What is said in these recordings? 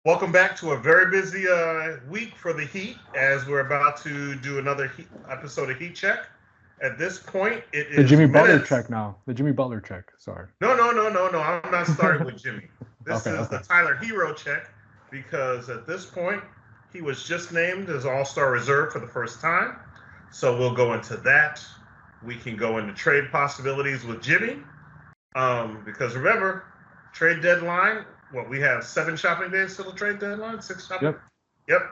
Welcome back to a very busy week for the Heat as we're about to do another episode of Heat Check. At this point, it The is Jimmy Butler minutes. check now. The Jimmy Butler check. Sorry. No, no, no, no, no. I'm not starting with Jimmy. This Okay, is okay. the Tyler Herro check because at this point, he was just named as All-Star Reserve for the first time. So we'll go into that. We can go into trade possibilities with Jimmy because remember, trade deadline. What we have 7 shopping days till the trade deadline. 6 shopping. Yep. Yep.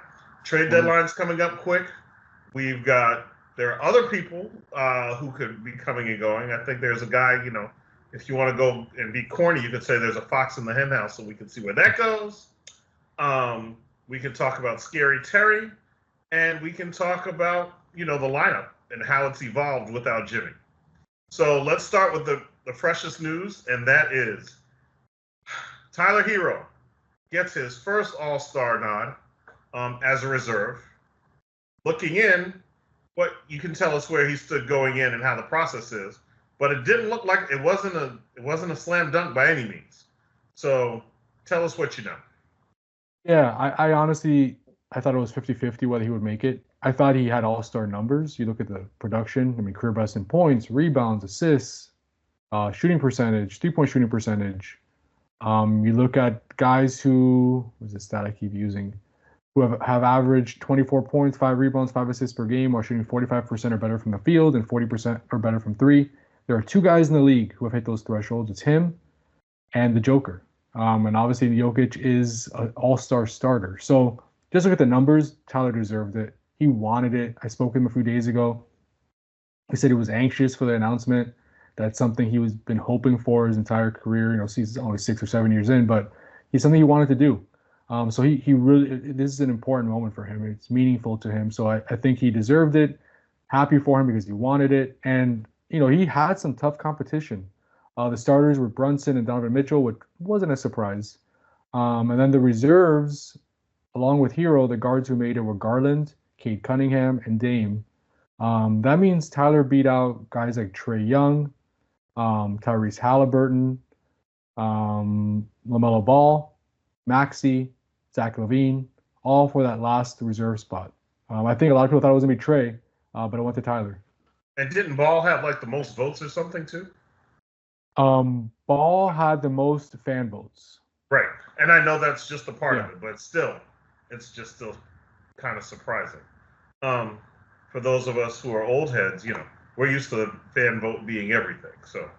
Trade deadline's coming up quick. We've got there are other people who could be coming and going. I think there's a guy. If you want to go and be corny, you could say there's a fox in the henhouse, so we can see where that goes. We can talk about Scary Terry, and we can talk about the lineup and how it's evolved without Jimmy. So let's start with the freshest news, and that is Tyler Herro gets his first All-Star nod as a reserve. Looking in, what you can tell us where he stood going in and how the process is, but it didn't look like it wasn't a slam dunk by any means. So tell us what you know. Yeah, I honestly I thought it was 50-50 whether he would make it. I thought he had all-star numbers. You look at the production, I mean career best in points, rebounds, assists, shooting percentage, three-point shooting percentage. You look at guys who what's the stat I keep using, who have averaged 24 points, 5 rebounds, 5 assists per game, while shooting 45% or better from the field and 40% or better from three. There are 2 guys in the league who have hit those thresholds. It's him and the Joker. And obviously, Jokic is an all-star starter. So just look at the numbers. Tyler deserved it. He wanted it. I spoke to him a few days ago. He said he was anxious for the announcement. That's something he was been hoping for his entire career. He's only 6 or 7 years in, but he's something he wanted to do. So he really, this is an important moment for him. It's meaningful to him. So I think he deserved it. Happy for him because he wanted it. And, he had some tough competition. The starters were Brunson and Donovan Mitchell, which wasn't a surprise. And then the reserves, along with Herro, the guards who made it were Garland, Cade Cunningham, and Dame. That means Tyler beat out guys like Trae Young, Tyrese Halliburton, LaMelo Ball, Maxey, Zach LaVine, all for that last reserve spot. I think a lot of people thought it was going to be Trae, but it went to Tyler. And didn't Ball have like the most votes or something too? Ball had the most fan votes. Right. And I know that's just a part Yeah. of it, but still, it's just still kind of surprising. For those of us who are old heads, we're used to the fan vote being everything. So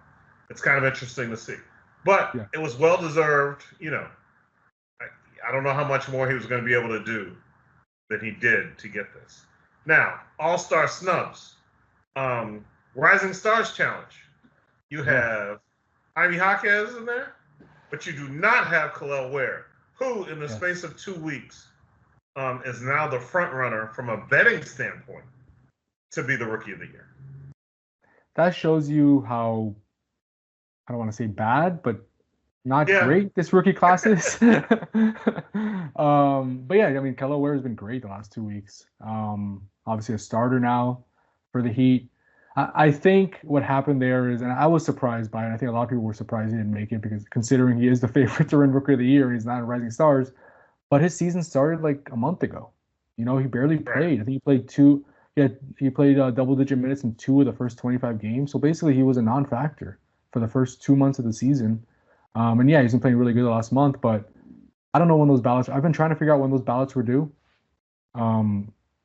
it's kind of interesting to see. But Yeah. it was well deserved. I don't know how much more he was going to be able to do than he did to get this. Now, All-Star snubs. Rising Stars Challenge. You have Jaime Jaquez in there, but you do not have Kel'el Ware, who in the space of 2 weeks is now the front runner from a betting standpoint to be the Rookie of the Year. That shows you how, I don't want to say bad, but not great this rookie class is. But yeah, I mean, Kel'el Ware has been great the last 2 weeks. Obviously a starter now for the Heat. I think what happened there is, and I was surprised by it. I think a lot of people were surprised he didn't make it because considering he is the favorite to win Rookie of the Year and he's not in Rising Stars, but his season started like a month ago. He barely played. I think he played two. He played double-digit minutes in 2 of the first 25 games. So basically, he was a non-factor for the first 2 months of the season. And yeah, he's been playing really good the last month. But I don't know when those ballots. I've been trying to figure out when those ballots were due.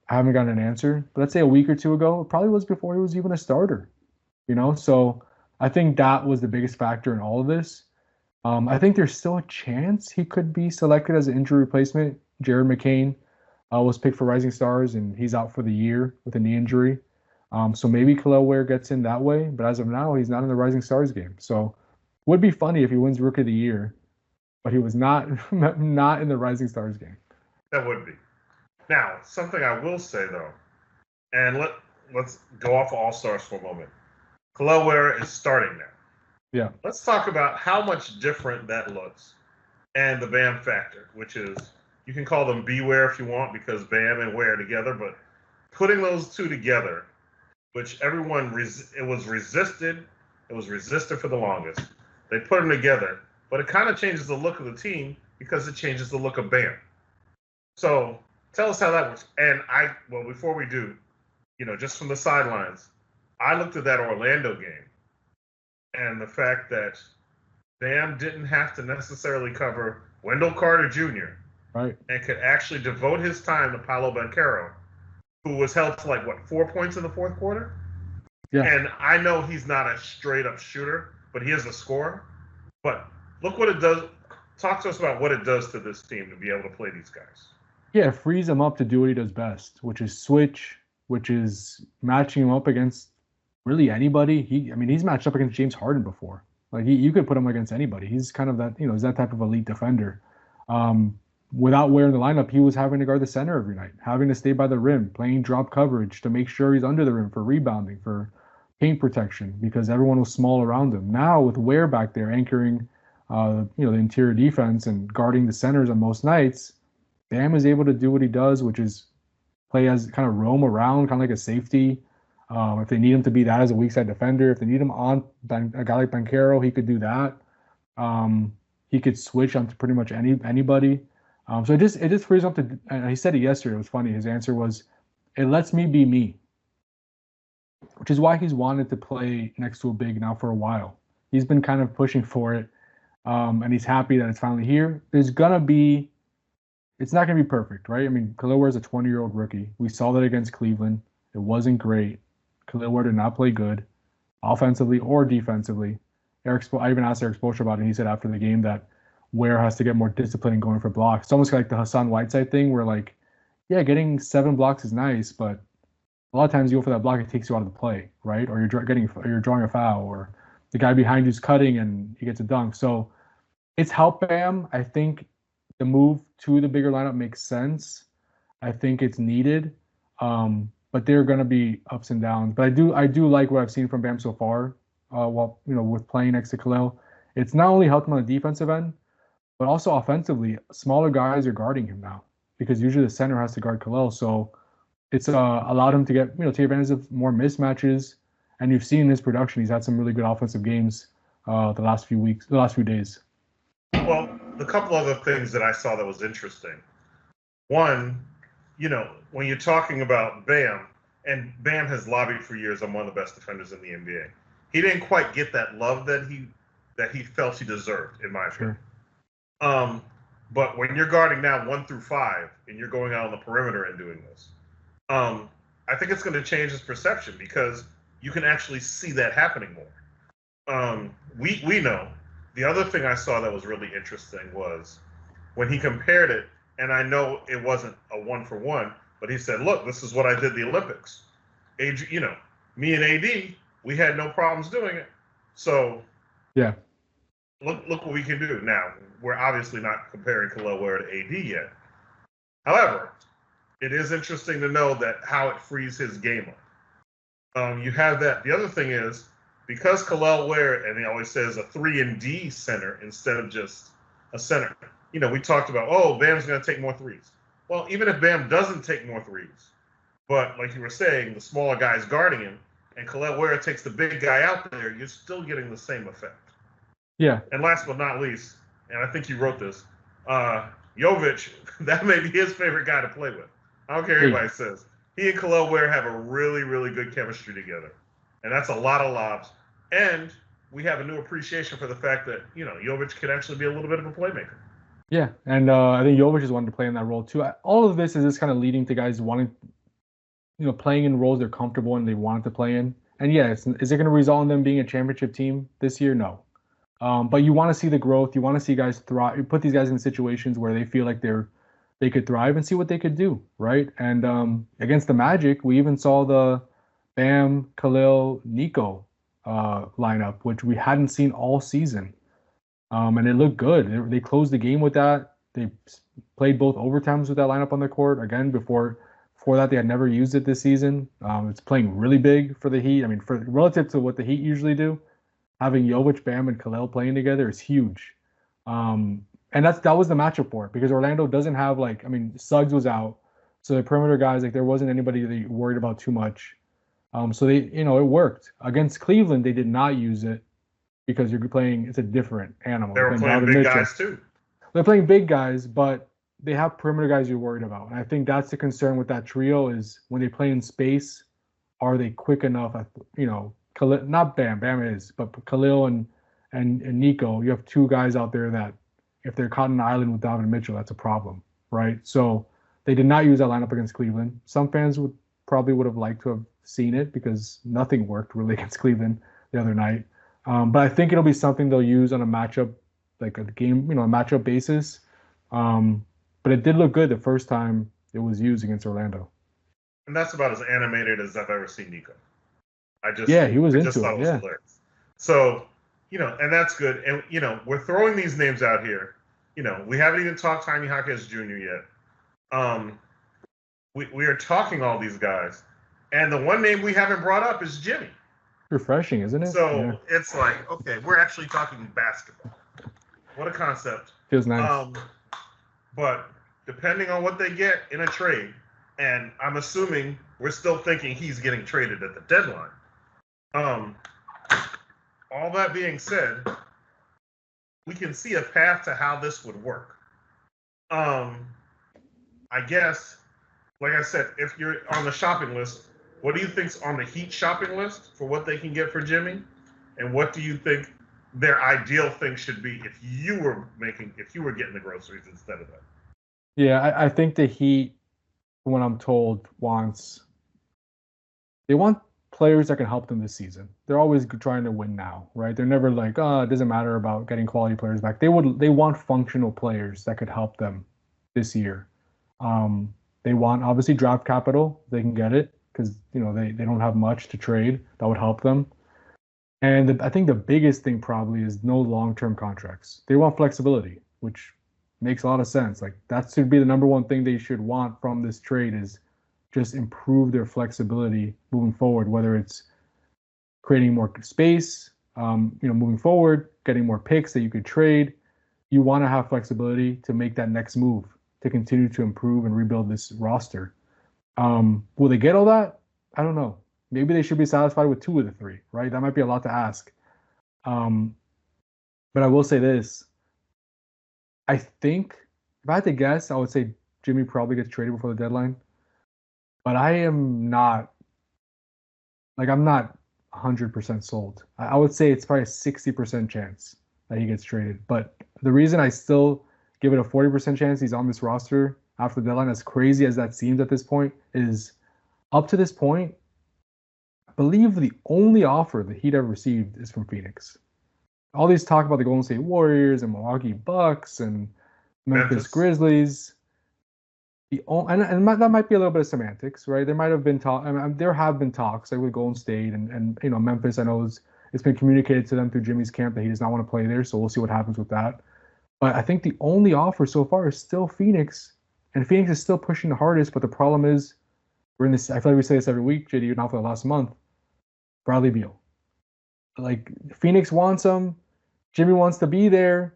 I haven't gotten an answer, but let's say a week or 2 ago, it probably was before he was even a starter. So I think that was the biggest factor in all of this. I think there's still a chance he could be selected as an injury replacement. Jared McCain was picked for Rising Stars, and he's out for the year with a knee injury. So maybe Kel'el Ware gets in that way, but as of now, he's not in the Rising Stars game. So would be funny if he wins Rookie of the Year, but he was not not in the Rising Stars game. That would be. Now, something I will say though, and let's go off of All Stars for a moment. Kel'el Ware is starting now. Yeah. Let's talk about how much different that looks, and the Bam factor, which is you can call them Beware if you want because Bam and Ware together, but putting those two together, which everyone it was resisted for the longest. They put them together, but it kind of changes the look of the team because it changes the look of Bam. So tell us how that works. And before we do, just from the sidelines, I looked at that Orlando game and the fact that Bam didn't have to necessarily cover Wendell Carter Jr. Right. And could actually devote his time to Paolo Banchero, who was held to 4 points in the fourth quarter. Yeah. And I know he's not a straight up shooter, but he is a scorer. But look what it does. Talk to us about what it does to this team to be able to play these guys. Yeah, it frees him up to do what he does best, which is switch, which is matching him up against really anybody. He's matched up against James Harden before. You could put him against anybody. He's kind of that, he's that type of elite defender. Without Ware in the lineup, he was having to guard the center every night, having to stay by the rim, playing drop coverage to make sure he's under the rim for rebounding, for paint protection, because everyone was small around him. Now with Ware back there anchoring, the interior defense and guarding the centers on most nights, Bam is able to do what he does, which is play as kind of roam around, kind of like a safety. If they need him to be that as a weak side defender, if they need him on a guy like Banchero, he could do that. He could switch onto pretty much anybody. So it just frees up to. And he said it yesterday. It was funny. His answer was, "It lets me be me," which is why he's wanted to play next to a big now for a while. He's been kind of pushing for it, and he's happy that it's finally here. It's not gonna be perfect, right? Khalil Ware is a 20-year-old rookie. We saw that against Cleveland. It wasn't great. Khalil Ware did not play good, offensively or defensively. I even asked Eric Spoelstra about it. He said after the game that Ware has to get more discipline in going for blocks. It's almost like the Hassan Whiteside thing where getting 7 blocks is nice, but a lot of times you go for that block, it takes you out of the play, right? Or you're drawing a foul, or the guy behind you's cutting and he gets a dunk. So it's helped Bam. I think the move to the bigger lineup makes sense. I think it's needed. But there are going to be ups and downs. But I do like what I've seen from Bam so far. With playing next to Khalil, it's not only helped him on the defensive end, but also offensively. Smaller guys are guarding him now because usually the center has to guard Khalil. So it's allowed him to get take advantage of more mismatches. And you've seen in his production, he's had some really good offensive games the last few days. Well, the couple other things that I saw that was interesting. One, when you're talking about Bam, and Bam has lobbied for years on one of the best defenders in the NBA. He didn't quite get that love that he felt he deserved, in my opinion. Sure. But when you're guarding now 1 through 5, and you're going out on the perimeter and doing this, I think it's going to change his perception because you can actually see that happening more. We know. The other thing I saw that was really interesting was when he compared it, and I know it wasn't a 1-for-1, but he said, "Look, this is what I did the Olympics. Me and AD, we had no problems doing it. So yeah, look what we can do now. We're obviously not comparing Khalil Ware to AD yet. However, it is interesting to know that how it frees his game up. You have that. The other thing is because Khalil Ware, and he always says a 3-and-D center instead of just a center. We talked about, Bam's going to take more threes. Well, even if Bam doesn't take more threes, but like you were saying, the smaller guy's guarding him, and Khalil Ware takes the big guy out there, you're still getting the same effect. Yeah. And last but not least, and I think you wrote this, Jovic, that may be his favorite guy to play with. I don't care what anybody says. He and Khalil Ware have a really, really good chemistry together. And that's a lot of lobs. And we have a new appreciation for the fact that, Jovic can actually be a little bit of a playmaker. Yeah, and I think Jovic is wanting to play in that role too. All of this is just kind of leading to guys wanting, playing in roles they're comfortable and they want to play in. And yeah, is it going to result in them being a championship team this year? No. But you want to see the growth. You want to see guys thrive. You put these guys in situations where they feel like they could thrive and see what they could do, right? And against the Magic, we even saw the Bam, Khalil, Nico lineup, which we hadn't seen all season. And it looked good. They closed the game with that. They played both overtimes with that lineup on the court. Again, before that, they had never used it this season. It's playing really big for the Heat. Relative to what the Heat usually do, having Jovic, Bam, and Khalil playing together is huge. And that was the matchup for it because Orlando doesn't have Suggs was out, so the perimeter guys there wasn't anybody they worried about too much. So they it worked against Cleveland. They did not use it because you're playing. It's a different animal. They were playing big guys too. they're playing big guys, but they have perimeter guys you're worried about. And I think that's the concern with that trio is when they play in space, are they quick enough? Not Bam is, but Khalil and Nico. You have two guys out there that, if they're caught on an island with Donovan Mitchell, that's a problem, right? So they did not use that lineup against Cleveland. Some fans would have liked to have seen it because nothing worked really against Cleveland the other night. But I think it'll be something they'll use on a matchup, like a game, a matchup basis. But it did look good the first time it was used against Orlando. And that's about as animated as I've ever seen Nico. He was into thought it. It was hilarious. So, and that's good. And, we're throwing these names out here. We haven't even talked Jaime Jaquez Jr. yet. We are talking all these guys. And the one name we haven't brought up is Jimmy. Refreshing, isn't it? So It's like, okay, we're actually talking basketball. What a concept. Feels nice. But depending on what they get in a trade, and I'm assuming we're still thinking he's getting traded at the deadline. All that being said, we can see a path to how this would work. I guess, like I said, if you're on the shopping list, what do you think's on the Heat shopping list for what they can get for Jimmy? And what do you think their ideal thing should be if you were getting the groceries instead of that? Yeah, I think the Heat, when I'm told, they want players that can help them this season. They're always trying to win now, right? They're never like, it doesn't matter about getting quality players back. They want functional players that could help them this year. They want obviously draft capital. They can get it because they don't have much to trade that would help them. And I think the biggest thing probably is no long-term contracts. They want flexibility, which makes a lot of sense. Like that should be the number one thing they should want from this trade is just improve their flexibility moving forward, whether it's creating more space, moving forward, getting more picks that you could trade. You want to have flexibility to make that next move, to continue to improve and rebuild this roster. Will they get all that? I don't know. Maybe they should be satisfied with 2 of the 3, right? That might be a lot to ask. But I will say this. I think, if I had to guess, I would say Jimmy probably gets traded before the deadline. But I am not, I'm not 100% sold. I would say it's probably a 60% chance that he gets traded. But the reason I still give it a 40% chance he's on this roster after the deadline, as crazy as that seems at this point, is up to this point, I believe the only offer the Heat ever received is from Phoenix. All these talk about the Golden State Warriors and Milwaukee Bucks and Memphis Grizzlies. And that might be a little bit of semantics, right? There might have been there have been talks like with Golden State and Memphis. I know it's been communicated to them through Jimmy's camp that he does not want to play there, so we'll see what happens with that. But I think the only offer so far is still Phoenix, and Phoenix is still pushing the hardest. But the problem is, we're in this. I feel like we say this every week, JD, not for the last month. Bradley Beal, like Phoenix wants him, Jimmy wants to be there,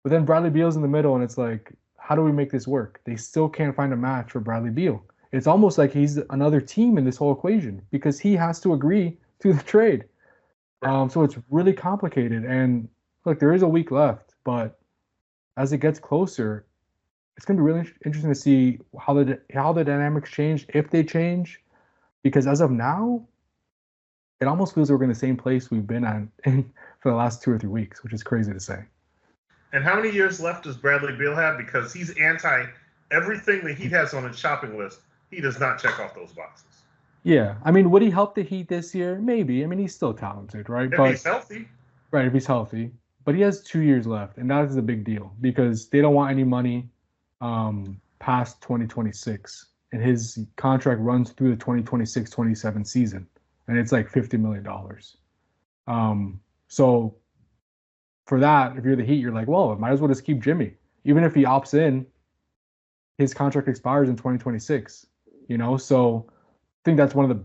but then Bradley Beal's in the middle, and it's like, how do we make this work? They still can't find a match for Bradley Beal. It's almost like he's another team in this whole equation because he has to agree to the trade. So it's really complicated. And look, there is a week left, but as it gets closer, it's going to be really interesting to see how the dynamics change, if they change, because as of now, it almost feels like we're in the same place we've been at for the last 2 or 3 weeks, which is crazy to say. And how many years left does Bradley Beal have? Because he's anti everything that he has on his shopping list. He does not check off those boxes. Yeah. I mean, would he help the Heat this year? Maybe. I mean, he's still talented, right? If he's healthy. Right, if he's healthy. But he has 2 years left, and that is a big deal because they don't want any money past 2026. And his contract runs through the 2026-27 season, and it's like $50 million. So for that, if you're the Heat, you're like, well, might as well just keep Jimmy. Even if he opts in, his contract expires in 2026. So I think that's one of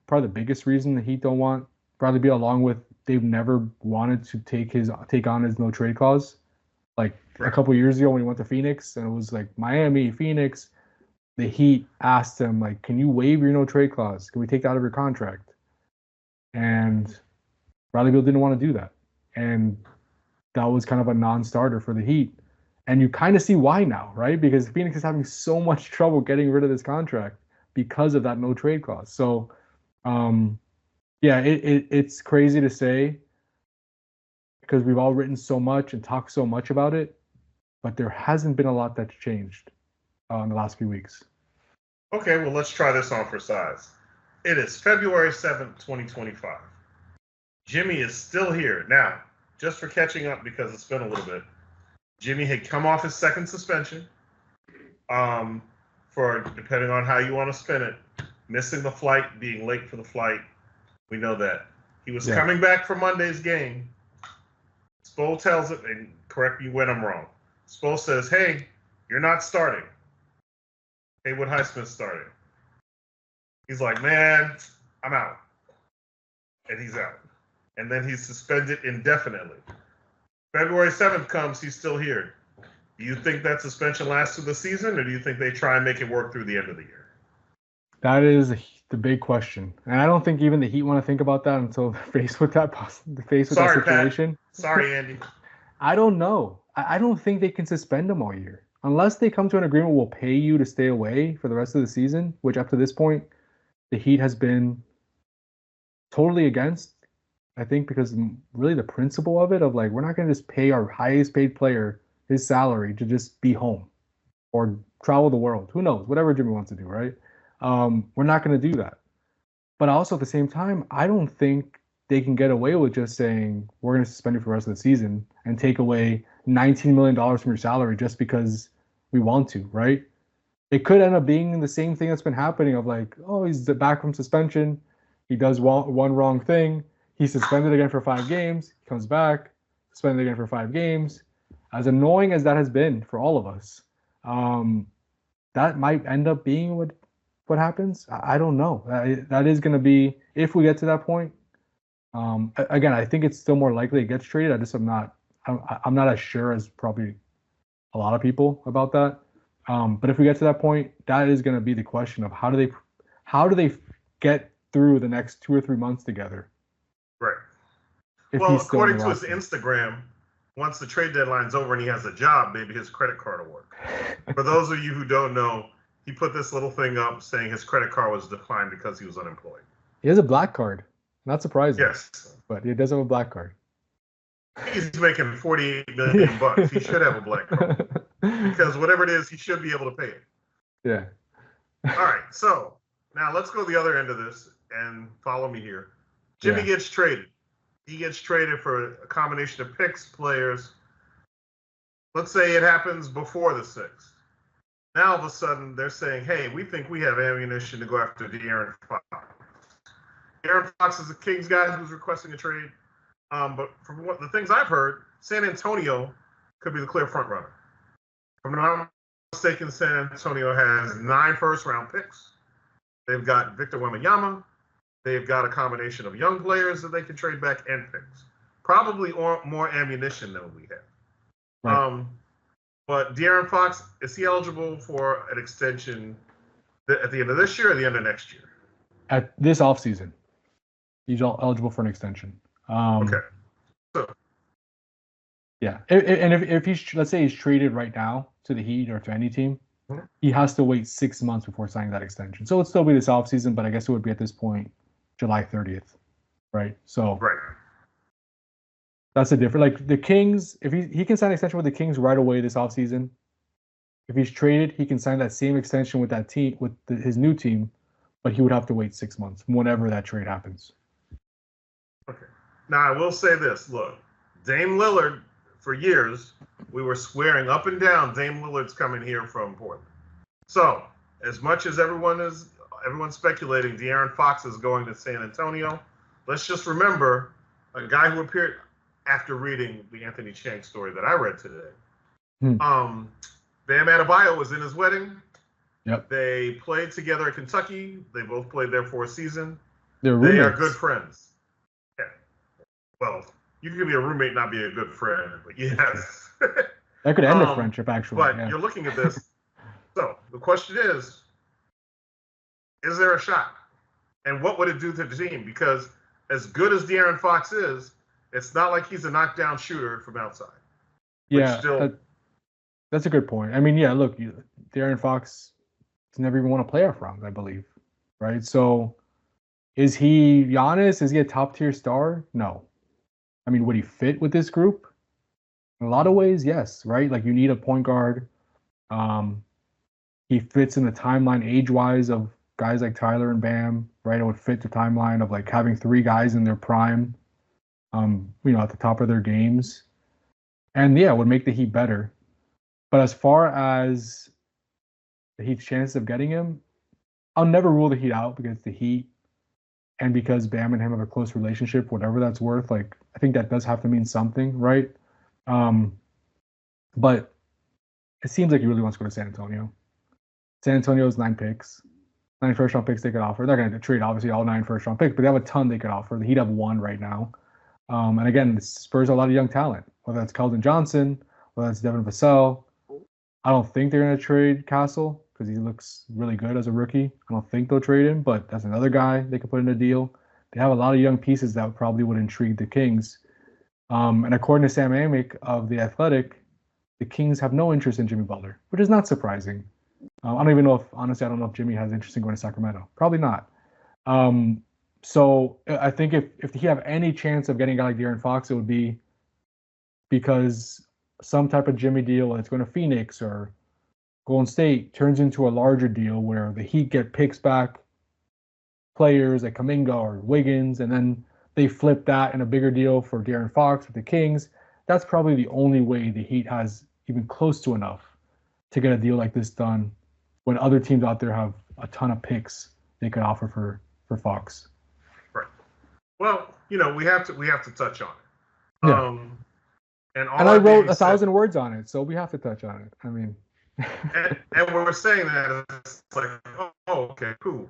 probably the biggest reason the Heat don't want Bradley Beal, along with they've never wanted to take on his no trade clause. Like a couple years ago when he went to Phoenix, and it was like Miami, Phoenix, the Heat asked him, like, can you waive your no trade clause? Can we take that out of your contract? And Bradley Beal didn't want to do that. And that was kind of a non-starter for the Heat. And you kind of see why now, right? Because Phoenix is having so much trouble getting rid of this contract because of that no trade clause. So, yeah, it's crazy to say because we've all written so much and talked so much about it, but there hasn't been a lot that's changed in the last few weeks. Okay, well, let's try this on for size. It is February 7th, 2025. Jimmy is still here. Now, just for catching up because it's been a little bit, Jimmy had come off his second suspension for, depending on how you want to spin it, missing the flight, being late for the flight. We know that. He was coming back for Monday's game. Spo tells it, and correct me when I'm wrong. Spo says, hey, you're not starting. Haywood Highsmith's starting. He's like, man, I'm out. And he's out. And then he's suspended indefinitely. February 7th comes, he's still here. Do you think that suspension lasts through the season, or do you think they try and make it work through the end of the year? That is the big question. And I don't think even the Heat want to think about that until they're faced with that situation. Pat. Sorry, Andy. I don't know. I don't think they can suspend him all year. Unless they come to an agreement, we'll pay you to stay away for the rest of the season, which up to this point, the Heat has been totally against. I think because really the principle of it, of like, we're not going to just pay our highest paid player his salary to just be home or travel the world. Who knows? Whatever Jimmy wants to do, right? We're not going to do that. But also at the same time, I don't think they can get away with just saying we're going to suspend you for the rest of the season and take away $19 million from your salary just because we want to, right? It could end up being the same thing that's been happening of like, oh, he's back from suspension. He does one wrong thing. He's suspended again for 5 games. He comes back, suspended again for 5 games. As annoying as that has been for all of us, that might end up being what happens. I don't know. That is going to be, if we get to that point. Again, I think it's still more likely it gets traded. I'm not as sure as probably a lot of people about that. But if we get to that point, that is going to be the question of how do they get through the next 2 or 3 months together. Right. Well, according to his Instagram, once the trade deadline's over and he has a job, maybe his credit card will work. For those of you who don't know, he put this little thing up saying his credit card was declined because he was unemployed. He has a black card. Not surprising. Yes. But he does have a black card. He's making $48 million bucks. He should have a black card. Because whatever it is, he should be able to pay it. Yeah. All right. So now let's go to the other end of this and follow me here. Jimmy gets traded. He gets traded for a combination of picks, players. Let's say it happens before the 6th. Now, all of a sudden, they're saying, hey, we think we have ammunition to go after De'Aaron Fox. De'Aaron Fox is a Kings guy who's requesting a trade. But from the things I've heard, San Antonio could be the clear front runner. If I'm not mistaken, San Antonio has 9 first-round picks. They've got Victor Wembanyama. They've got a combination of young players that they can trade back and picks. Probably more ammunition than we have. Right. But De'Aaron Fox, is he eligible for an extension at the end of this year or the end of next year? At this offseason, he's eligible for an extension. Okay. So. Yeah, and if he's, let's say he's traded right now to the Heat or to any team, he has to wait 6 months before signing that extension. So it'd still be this offseason, but I guess it would be at this point July 30th, right? So that's a different. Like the Kings, if he can sign an extension with the Kings right away this offseason. If he's traded, he can sign that same extension with that team, with his new team, but he would have to wait 6 months whenever that trade happens. Okay. Now I will say this: look, Dame Lillard. For years, we were swearing up and down Dame Lillard's coming here from Portland. So, as much as everyone's speculating De'Aaron Fox is going to San Antonio, let's just remember a guy who appeared after reading the Anthony Chang story that I read today. Bam Adebayo was in his wedding. Yep. They played together at Kentucky. They both played there for a season. They are good friends. Yeah. Well, you can be a roommate, not be a good friend, but yes. That could end a friendship, actually. But you're looking at this. So the question is there a shot? And what would it do to the team? Because as good as De'Aaron Fox is, it's not like he's a knockdown shooter from outside. Yeah. That's a good point. I mean, yeah, look, De'Aaron Fox has never even won a playoff round, I believe, right? So is he Giannis? Is he a top tier star? No. I mean, would he fit with this group? In a lot of ways, yes, right? Like you need a point guard. Um, he fits in the timeline age wise of guys like Tyler and Bam, right? It would fit the timeline of like having three guys in their prime, at the top of their games. And yeah, it would make the Heat better. But as far as the Heat's chances of getting him, I'll never rule the Heat out because the Heat and because Bam and him have a close relationship, whatever that's worth. Like I think that does have to mean something, right? Um, but it seems like he really wants to go to San Antonio. San Antonio's 9 picks, 9 first-round picks they could offer. They're going to trade obviously all 9 first-round picks, but they have a ton they could offer. The Heat have one right now. And again, the Spurs have a lot of young talent, whether that's Keldon Johnson, whether that's Devin Vassell. I don't think they're going to trade Castle because he looks really good as a rookie. I don't think they'll trade him, but that's another guy they could put in a deal. They have a lot of young pieces that probably would intrigue the Kings. And according to Sam Amick of The Athletic, the Kings have no interest in Jimmy Butler, which is not surprising. I don't even know if, honestly, I don't know if Jimmy has interest in going to Sacramento. Probably not. So I think if he have any chance of getting a guy like De'Aaron Fox, it would be because some type of Jimmy deal, whether it's going to Phoenix or Golden State, turns into a larger deal where the Heat get picks back, players like Kuminga or Wiggins, and then they flip that in a bigger deal for De'Aaron Fox with the Kings. That's probably the only way the Heat has even close to enough to get a deal like this done when other teams out there have a ton of picks they could offer for Fox. Right. Well, we have to touch on it. Yeah. And I wrote 1,000 words on it, so we have to touch on it. I mean, and when we're saying that, it's like, oh, okay, cool.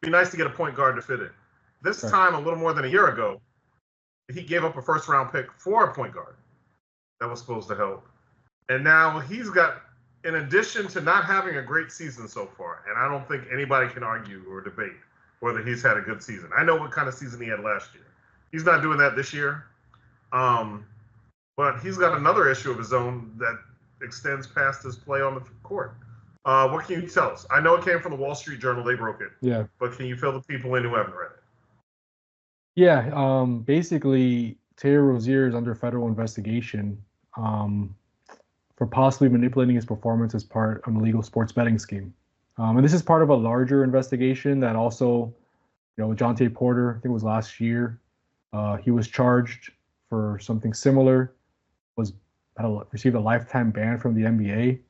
It'd be nice to get a point guard to fit in. This time, a little more than a year ago, he gave up a first-round pick for a point guard that was supposed to help. And now he's got, in addition to not having a great season so far, and I don't think anybody can argue or debate whether he's had a good season. I know what kind of season he had last year. He's not doing that this year. But he's got another issue of his own that extends past his play on the court. What can you tell us? I know it came from the Wall Street Journal. They broke it. Yeah. But can you fill the people in who haven't read it? Yeah. Basically, Terry Rozier is under federal investigation for possibly manipulating his performance as part of an illegal sports betting scheme. And this is part of a larger investigation that also, Jonte Porter, I think it was last year, he was charged for something similar, received a lifetime ban from the NBA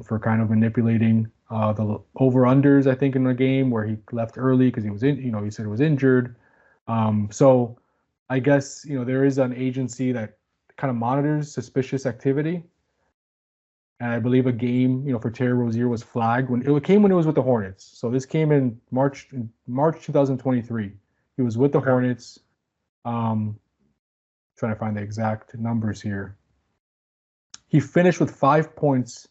for kind of manipulating the over-unders, I think, in the game where he left early because he was he said he was injured. So I guess, there is an agency that kind of monitors suspicious activity. And I believe a game, for Terry Rozier was flagged when it was with the Hornets. So this came in March 2023. He was with the Hornets. Trying to find the exact numbers here. He finished with 5 points,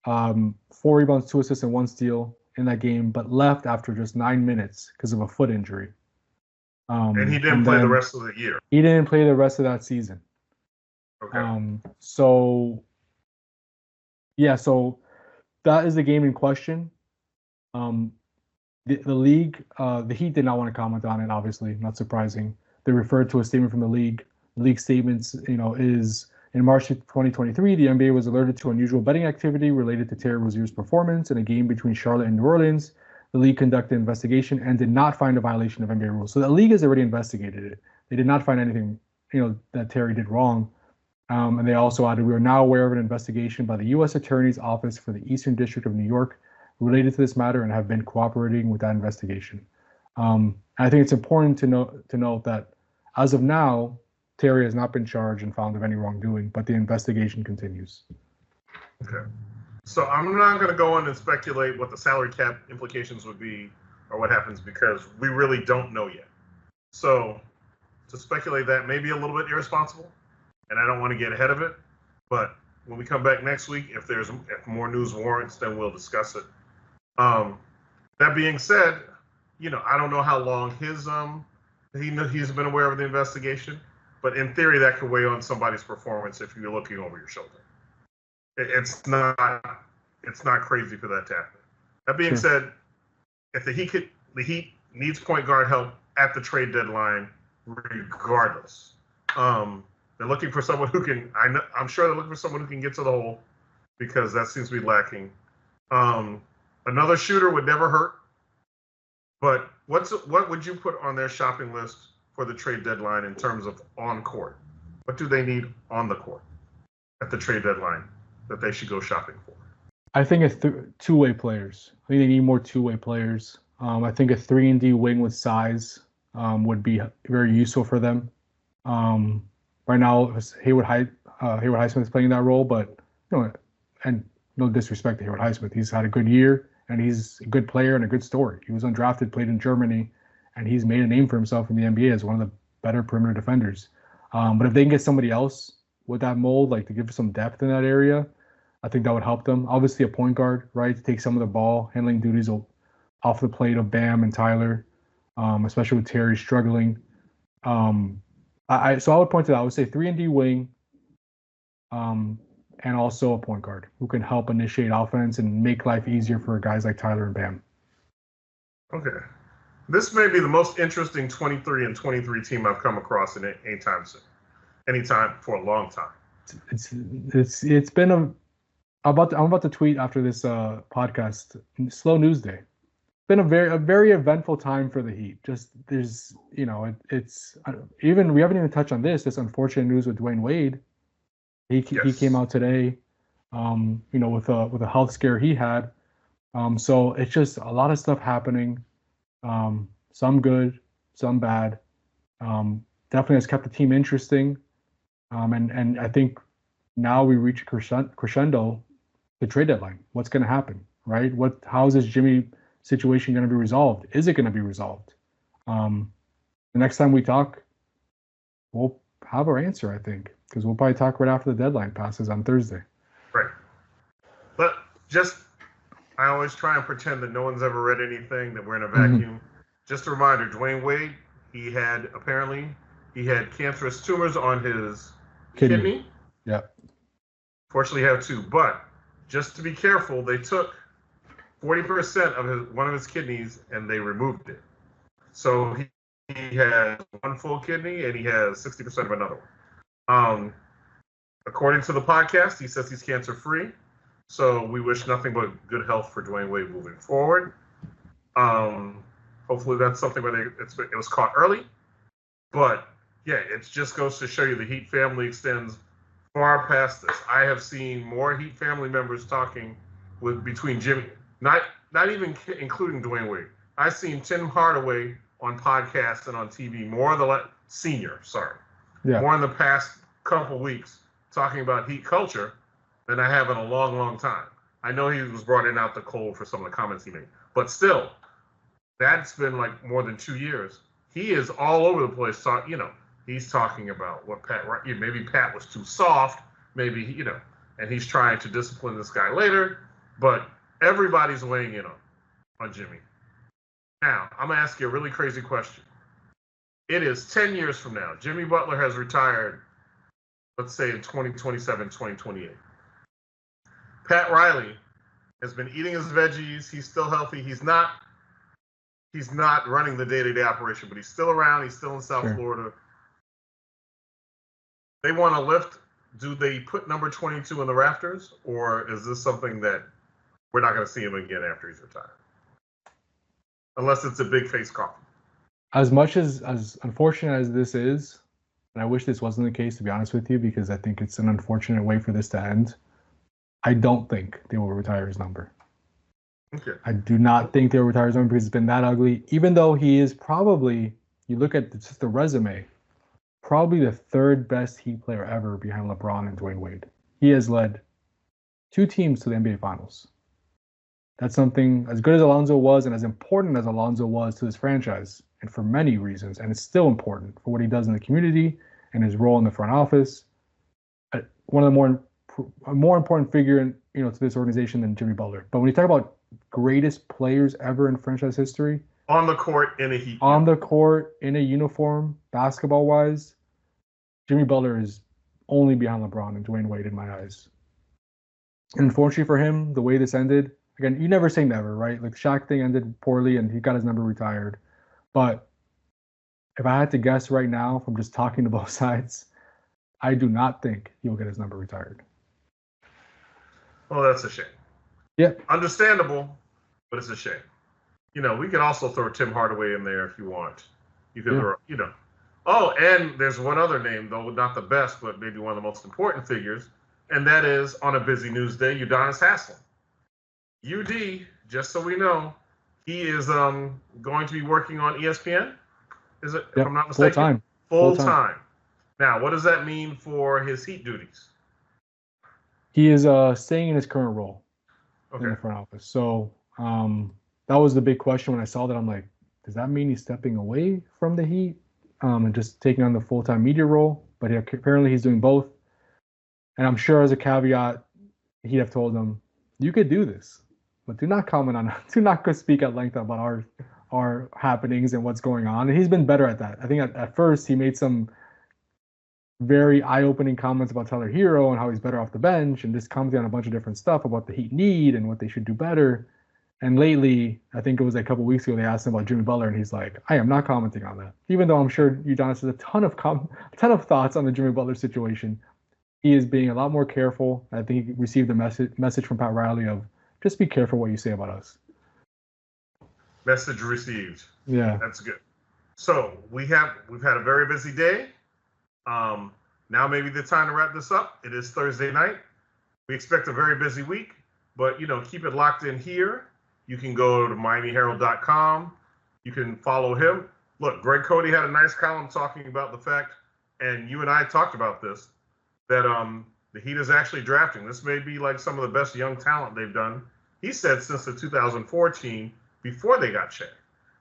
4 rebounds, 2 assists, and 1 steal in that game, but left after just 9 minutes because of a foot injury. And he didn't play the rest of the year. He didn't play the rest of that season. Okay. So that is the game in question. The league, the Heat did not want to comment on it, obviously, not surprising. They referred to a statement from the league. The league statements, is in March 2023, the NBA was alerted to unusual betting activity related to Terry Rozier's performance in a game between Charlotte and New Orleans. The league conducted an investigation and did not find a violation of NBA rules. So the league has already investigated it. They did not find anything, that Terry did wrong. And they also added, we are now aware of an investigation by the U.S. Attorney's Office for the Eastern District of New York related to this matter and have been cooperating with that investigation. I think it's important to note that as of now, Terry has not been charged and found of any wrongdoing, but the investigation continues. Okay. So I'm not going to go on and speculate what the salary cap implications would be or what happens because we really don't know yet. So to speculate that may be a little bit irresponsible, and I don't want to get ahead of it. But when we come back next week, if more news warrants, then we'll discuss it. That being said, I don't know how long he's been aware of the investigation, but in theory, that could weigh on somebody's performance if you're looking over your shoulder. It's not crazy for that to happen. That being said, if the Heat needs point guard help at the trade deadline, regardless. They're looking for someone who can. I'm sure they're looking for someone who can get to the hole, because that seems to be lacking. Another shooter would never hurt. But what would you put on their shopping list for the trade deadline in terms of on court? What do they need on the court at the trade deadline that they should go shopping for? I think two-way players. I think they need more two-way players. I think a 3-and-D wing with size would be very useful for them. Right now, Hayward Highsmith is playing that role, but and no disrespect to Hayward Highsmith, he's had a good year and he's a good player and a good story. He was undrafted, played in Germany, and he's made a name for himself in the NBA as one of the better perimeter defenders. But if they can get somebody else with that mold, like to give some depth in that area, I think that would help them. Obviously, a point guard, right, to take some of the ball handling duties off the plate of Bam and Tyler, especially with Terry struggling. So I would point to that. I would say 3-and-D wing, and also a point guard who can help initiate offense and make life easier for guys like Tyler and Bam. Okay. This may be the most interesting 23 and 23 team I've come across in anytime for a long time. It's been I'm about to tweet after this podcast. Slow news day. It's been a very eventful time for the Heat. Just there's it's even we haven't even touched on this unfortunate news with Dwayne Wade. He came out today, with a health scare he had. So it's just a lot of stuff happening. Some good, some bad. Definitely has kept the team interesting. And I think now we reach crescendo, the trade deadline. What's going to happen, right? How is this Jimmy situation going to be resolved? Is it going to be resolved? The next time we talk, we'll have our answer, I think, because we'll probably talk right after the deadline passes on Thursday. Right. But I always try and pretend that no one's ever read anything, that we're in a vacuum. Mm-hmm. Just a reminder, Dwayne Wade, he had cancerous tumors on his kidney. Yeah. Fortunately, he had 2. But just to be careful, they took 40% of one of his kidneys and they removed it. So he has 1 full kidney and he has 60% of another one. According to the podcast, he says he's cancer-free. So we wish nothing but good health for Dwayne Wade moving forward. Hopefully that's something where it was caught early. But yeah, it just goes to show you the Heat family extends far past this. I have seen more Heat family members talking between Jimmy, not even including Dwayne Wade. I've seen Tim Hardaway on podcasts and on TV more in the past couple weeks talking about Heat culture than I have in a long, long time. I know he was brought in out the cold for some of the comments he made, but still, that's been like more than 2 years. He is all over the place. He's talking about what maybe Pat was too soft, maybe, and he's trying to discipline this guy later, but everybody's weighing in on Jimmy. Now, I'm going to ask you a really crazy question. It is 10 years from now. Jimmy Butler has retired, let's say in 2027, 2028. Pat Riley has been eating his veggies. He's still healthy. He's not running the day-to-day operation, but he's still around. He's still in South Florida. They want to lift. Do they put number 22 in the rafters, or is this something that we're not going to see him again after he's retired? Unless it's a big face coffin. As much as unfortunate as this is, and I wish this wasn't the case, to be honest with you, because I think it's an unfortunate way for this to end, I don't think they will retire his number. Okay. I do not think they'll retire his number because it's been that ugly, even though he is probably, you look at just the resume, probably the 3rd best Heat player ever behind LeBron and Dwayne Wade. He has led 2 teams to the NBA Finals. That's something, as good as Alonzo was and as important as Alonzo was to this franchise, and for many reasons, and it's still important for what he does in the community and his role in the front office. One of the more important figure to this organization than Jimmy Butler. But when you talk about greatest players ever in franchise history, on the court in a Heat, on the court in a uniform, basketball-wise, Jimmy Butler is only behind LeBron and Dwayne Wade in my eyes. And unfortunately for him, the way this ended, again, you never say never, right? Like Shaq thing ended poorly and he got his number retired. But if I had to guess right now from just talking to both sides, I do not think he'll get his number retired. Well, that's a shame. Yeah. Understandable, but it's a shame. We could also throw Tim Hardaway in there if you want. You could throw, Oh, and there's one other name, though not the best, but maybe one of the most important figures, and that is, on a busy news day, Udonis Haslem. UD, just so we know, he is going to be working on ESPN. Is it? If I'm not mistaken, full time. Now, what does that mean for his Heat duties? He is staying in his current role in the front office. So that was the big question when I saw that. I'm like, does that mean he's stepping away from the Heat and just taking on the full-time media role? But apparently he's doing both. And I'm sure as a caveat, he'd have told him, you could do this, but do not comment on it. Do not go speak at length about our happenings and what's going on. And he's been better at that. I think at first he made some very eye-opening comments about Tyler Herro and how he's better off the bench, and just commenting on a bunch of different stuff about the Heat need and what they should do better. And lately, I think it was a couple weeks ago, they asked him about Jimmy Butler, and he's like, I am not commenting on that. Even though I'm sure Udonis has a ton of thoughts on the Jimmy Butler situation, he is being a lot more careful. I think he received a message from Pat Riley of just be careful what you say about us. Message received. Yeah, that's good. So we've had a very busy day. Now maybe the time to wrap this up. It is Thursday night. We expect a very busy week, but keep it locked in here. You can go to MiamiHerald.com. You can follow him. Look, Greg Cody had a nice column talking about the fact, and you and I talked about this, that the Heat is actually drafting. This may be like some of the best young talent they've done. He said since the 2014, before they got Shaq,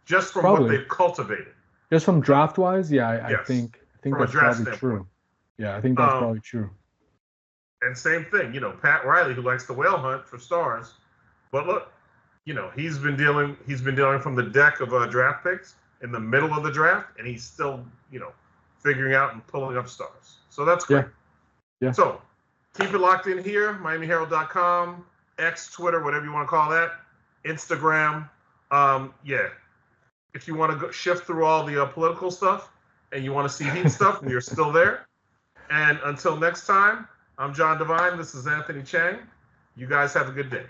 just from what they've cultivated. Just from draft wise, yeah, I think that's probably true. Yeah, I think that's probably true. And same thing, Pat Riley, who likes the whale hunt for stars, but look, he's been dealing from the deck of draft picks in the middle of the draft, and he's still, figuring out and pulling up stars. So that's great. Yeah. So keep it locked in here, MiamiHerald.com, X, Twitter, whatever you want to call that, Instagram. If you want to go shift through all the political stuff and you want to see Heat stuff, we are still there. And until next time, I'm John Devine. This is Anthony Chang. You guys have a good day.